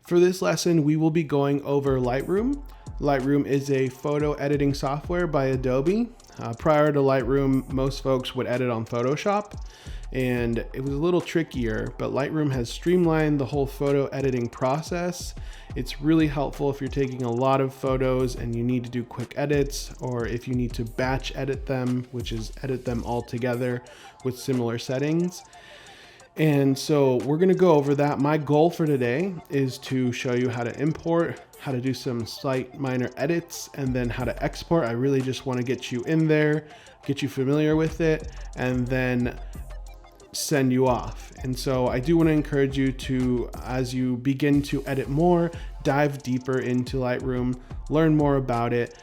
For this lesson, we will be going over Lightroom. Lightroom is a photo editing software by Adobe. Prior to Lightroom, most folks would edit on Photoshop, and it was a little trickier, but Lightroom has streamlined the whole photo editing process. It's really helpful if you're taking a lot of photos and you need to do quick edits, or if you need to batch edit them, which is edit them all together with similar settings. And so we're gonna go over that. My goal for today is to show you how to import, how to do some slight minor edits, and then how to export. I really just wanna get you in there, get you familiar with it, and then send you off. And so I do wanna encourage you to, as you begin to edit more, dive deeper into Lightroom, learn more about it.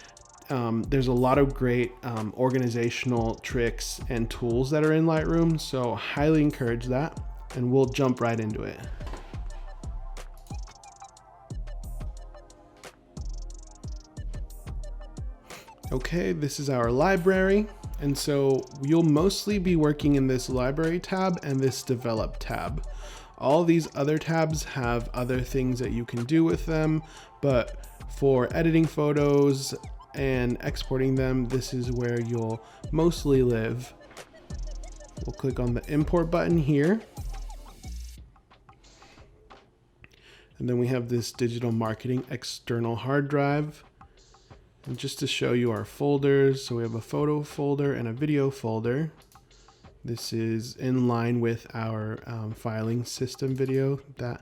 There's a lot of great organizational tricks and tools that are in Lightroom, so highly encourage that, and we'll jump right into it. Okay, this is our library, and so you'll mostly be working in this library tab and this develop tab. All these other tabs have other things that you can do with them, but for editing photos and exporting them, this is where you'll mostly live. We'll click on the import button here. And then we have this digital marketing external hard drive. And just to show you our folders, so we have a photo folder and a video folder. This is in line with our filing system video that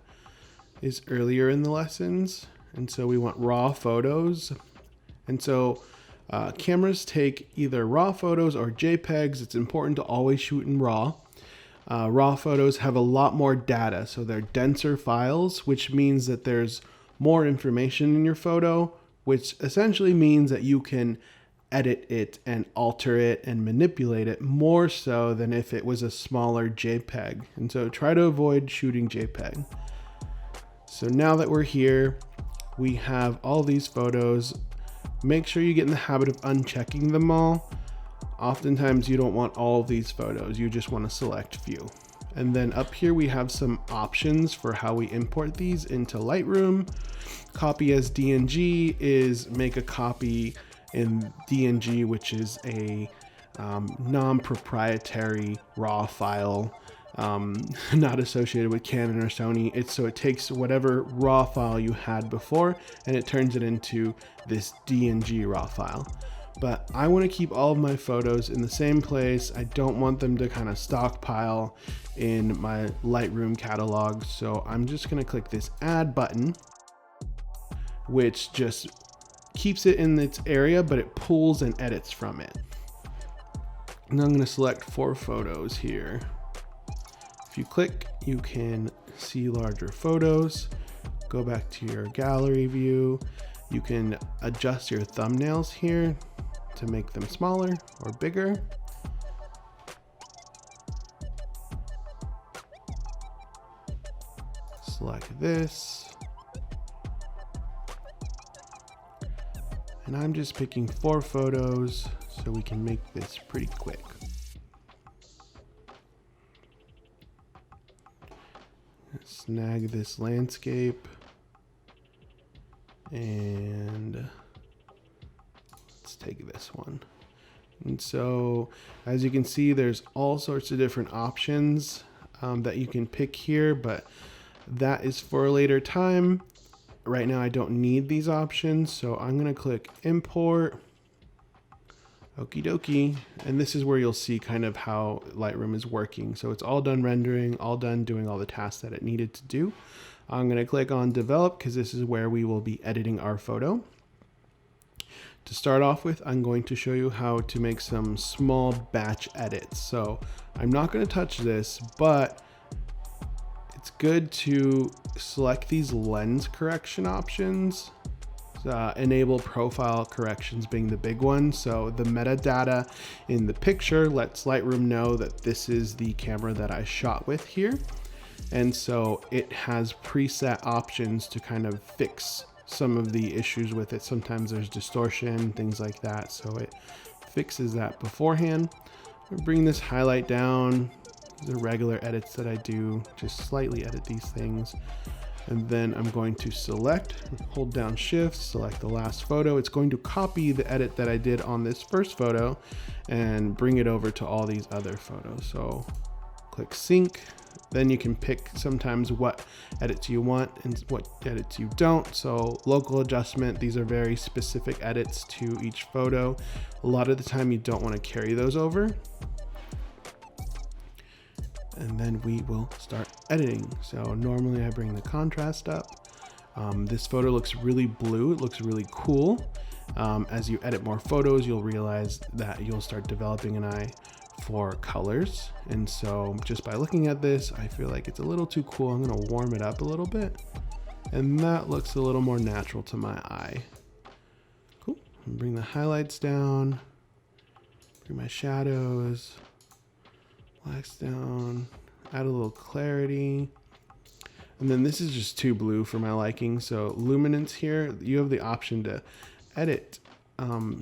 is earlier in the lessons. And so we want raw photos. And so cameras take either raw photos or JPEGs. It's important to always shoot in RAW. Raw photos have a lot more data, so they're denser files, which means that there's more information in your photo, which essentially means that you can edit it and alter it and manipulate it more so than if it was a smaller JPEG. And so try to avoid shooting JPEG. So now that we're here, we have all these photos. Make sure you get in the habit of unchecking them all. Oftentimes you don't want all of these photos, you just want to select few. And then up here we have some options for how we import these into Lightroom. Copy as DNG is make a copy in DNG, which is a non-proprietary RAW file, not associated with Canon or Sony. So it takes whatever RAW file you had before and it turns it into this DNG RAW file. But I want to keep all of my photos in the same place. I don't want them to kind of stockpile in my Lightroom catalog. So I'm just going to click this add button, which just keeps it in its area, but it pulls and edits from it. And I'm going to select 4 photos here. If you click, you can see larger photos. Go back to your gallery view. You can adjust your thumbnails here to make them smaller or bigger. Select this. And I'm just picking 4 photos so we can make this pretty quick. Snag this landscape and let's take this one. And so as you can see, there's all sorts of different options that you can pick here, but that is for a later time. Right now I don't need these options, so I'm going to click import. Okie dokie. And this is where you'll see kind of how Lightroom is working. So it's all done rendering, all done doing all the tasks that it needed to do. I'm going to click on develop because this is where we will be editing our photo. To start off with, I'm going to show you how to make some small batch edits. So I'm not going to touch this, but it's good to select these lens correction options. Enable profile corrections being the big one. So the metadata in the picture lets Lightroom know that this is the camera that I shot with here. And so it has preset options to kind of fix some of the issues with it. Sometimes there's distortion, things like that. So it fixes that beforehand. I'll bring this highlight down. These are regular edits that I do, just slightly edit these things. And then I'm going to hold down Shift, select the last photo. It's going to copy the edit that I did on this first photo and bring it over to all these other photos. So click sync. Then you can pick sometimes what edits you want and what edits you don't. So local adjustment, these are very specific edits to each photo. A lot of the time you don't want to carry those over. And then we will start editing. So normally I bring the contrast up. This photo looks really blue. It looks really cool. As you edit more photos, you'll realize that you'll start developing an eye for colors. And so just by looking at this, I feel like it's a little too cool. I'm gonna warm it up a little bit. And that looks a little more natural to my eye. Cool. Bring the highlights down. Bring my shadows. Blacks down, add a little clarity. And then this is just too blue for my liking. So luminance here, you have the option to edit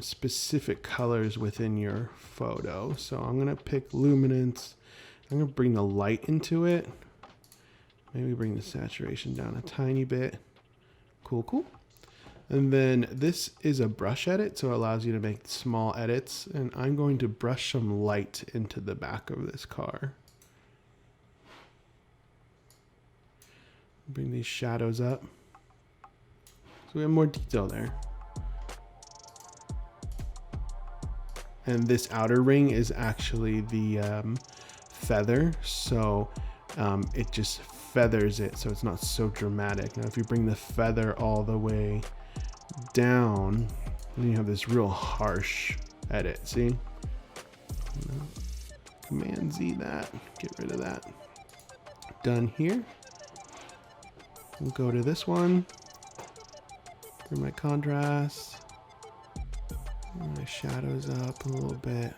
specific colors within your photo. So I'm gonna pick luminance. I'm gonna bring the light into it. Maybe bring the saturation down a tiny bit. Cool, cool. And then this is a brush edit, so it allows you to make small edits. And I'm going to brush some light into the back of this car. Bring these shadows up. So we have more detail there. And this outer ring is actually the feather. So it just feathers it, so it's not so dramatic. Now if you bring the feather all the way down, and you have this real harsh edit. See? Command Z that, get rid of that. Done here. We'll go to this one. Bring my contrast. Bring my shadows up a little bit.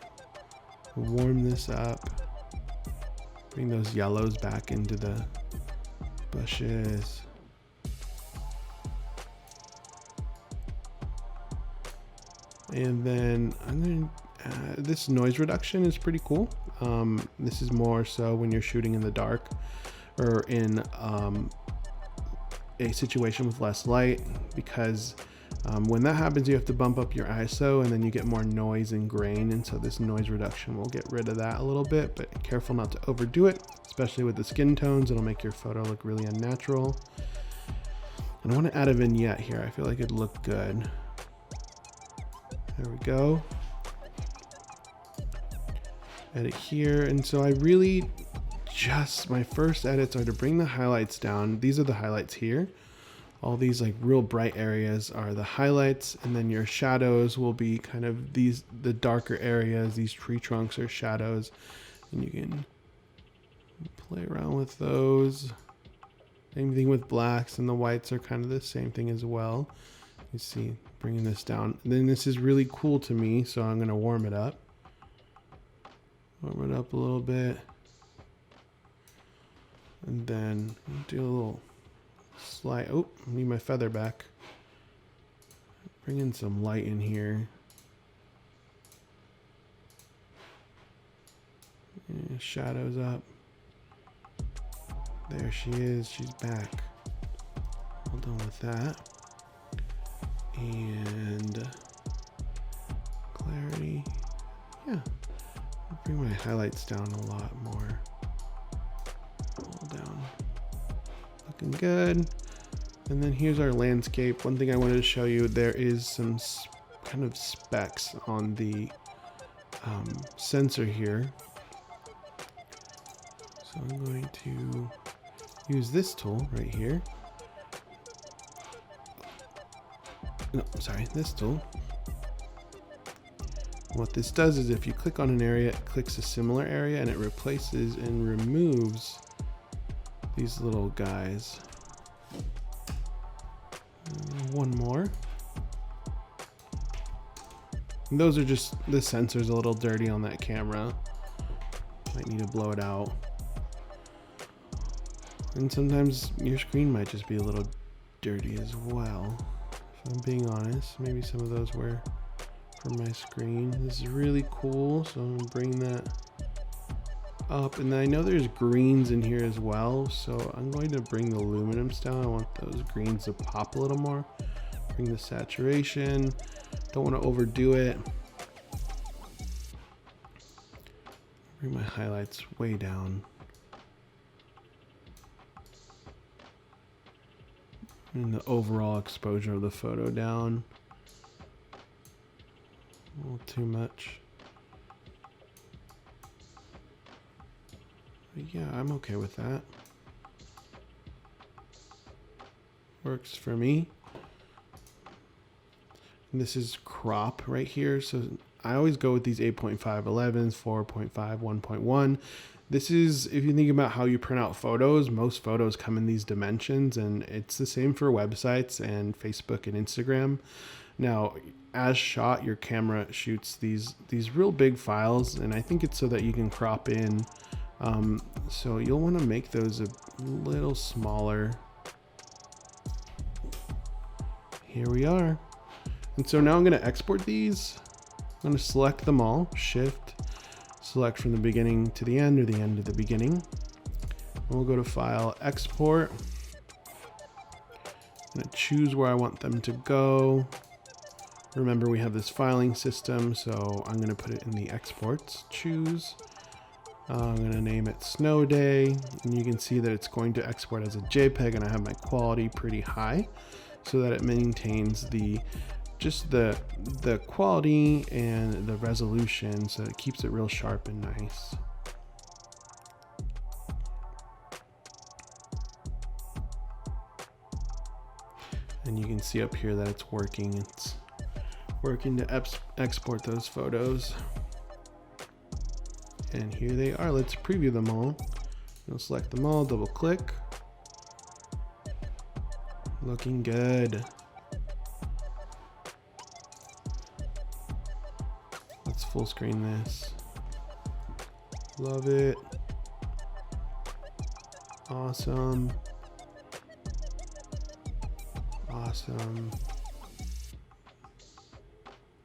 Warm this up. Bring those yellows back into the bushes. And then I'm going to, this noise reduction is pretty cool. This is more so when you're shooting in the dark or in a situation with less light, because when that happens, you have to bump up your ISO and then you get more noise and grain. And so this noise reduction will get rid of that a little bit, but careful not to overdo it, especially with the skin tones. It'll make your photo look really unnatural. And I want to add a vignette here. I feel like it'd look good. There we go. Edit here. And so I really just, my first edits are to bring the highlights down. These are the highlights here. All these like real bright areas are the highlights, and then your shadows will be kind of the darker areas. These tree trunks are shadows, and you can play around with those. Same thing with blacks, and the whites are kind of the same thing as well. You see, bringing this down. And then this is really cool to me, so I'm gonna warm it up. Warm it up a little bit. And then do a little slide. Oh, I need my feather back. Bring in some light in here. Yeah, shadows up. There she is. She's back. All done with that. And clarity. Yeah. I'll bring my highlights down a lot more. All down. Looking good. And then here's our landscape. One thing I wanted to show you, there is some kind of specks on the sensor here. So I'm going to use this tool right here. No, sorry, this tool. What this does is if you click on an area, it clicks a similar area and it replaces and removes these little guys. One more. And those are just, the sensor's a little dirty on that camera. Might need to blow it out. And sometimes your screen might just be a little dirty as well. If I'm being honest, maybe some of those were from my screen. This is really cool, so I'm gonna bring that up, and then I know there's greens in here as well, so I'm going to bring the luminance down. I want those greens to pop a little more. Bring the saturation, don't want to overdo it. Bring my highlights way down. And the overall exposure of the photo down. A little too much. But yeah, I'm okay with that. Works for me. And this is crop right here. So I always go with these 8.5 11s, 4.5, 1.1. This is, if you think about how you print out photos, most photos come in these dimensions, and it's the same for websites and Facebook and Instagram. Now, as shot, your camera shoots these real big files, and I think it's so that you can crop in. So you'll want to make those a little smaller. Here we are. And so now I'm going to export these. I'm going to select them all, shift, select from the beginning to the end or the end to the beginning. And we'll go to File, Export. I'm going to choose where I want them to go. Remember, we have this filing system, so I'm going to put it in the exports. Choose. I'm going to name it Snow Day, and you can see that it's going to export as a JPEG, and I have my quality pretty high so that it maintains just the quality and the resolution, so it keeps it real sharp and nice. And you can see up here that it's working. It's working to export those photos. And here they are. Let's preview them all. We'll select them all, double click. Looking good. Let's full screen this. Love it. Awesome. Awesome.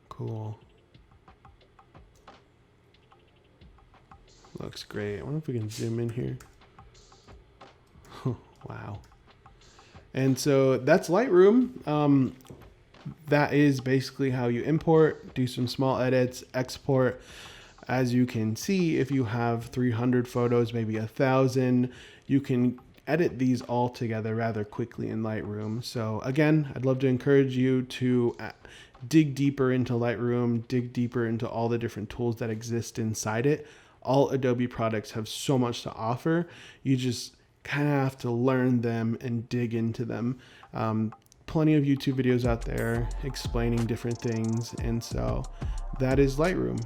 Cool. Looks great. I wonder if we can zoom in here. Wow. And so that's Lightroom. That is basically how you import, do some small edits, export. As you can see, if you have 300 photos, maybe 1,000, you can edit these all together rather quickly in Lightroom. So again, I'd love to encourage you to dig deeper into Lightroom, dig deeper into all the different tools that exist inside it. All Adobe products have so much to offer. You just kind of have to learn them and dig into them. Plenty of YouTube videos out there explaining different things. And so that is Lightroom.